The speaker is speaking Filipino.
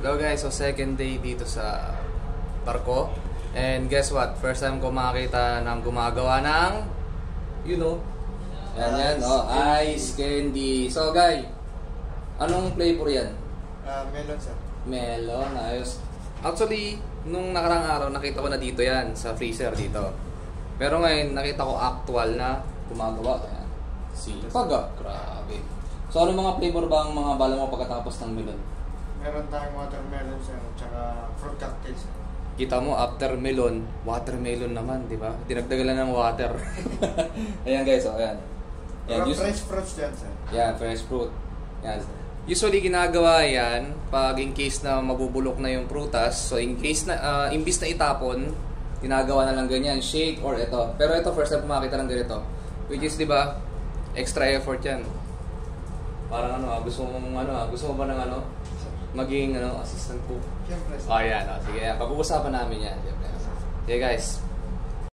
Hello guys, so second day dito sa barko. And guess what? First time ko makakita ng gumagawa ng, you know, yan, ice candy. So guys, anong flavor yan? Melon sir. Melon, ayos. Actually, nung nakarang araw nakita ko na dito yan sa freezer dito. Pero ngayon nakita ko actual na gumagawa. Ayan. Paga, grabe. So ano mga flavor ba ang mga bala mo pagkatapos ng melon? Meron tayong watermelon sir, tsaka fruit cocktail sir. Kita mo, after melon, watermelon naman, di ba? Dinagdagalan ng water. Ayan guys, so ayan. Yan, fresh fruits dyan sir. Yan, fresh fruit. Yan. Usually ginagawa yan pag in case na mabubulok na yung prutas. So in case na, imbis na itapon, ginagawa na lang ganyan, shake or ito. Pero ito first time makita ng ganito. Which is, di ba, extra effort yan. Parang gusto mo ba ng maging assistant cook? Siyempre sir. Oh, yan. Sige, pag-uusapan namin yan. Okay guys.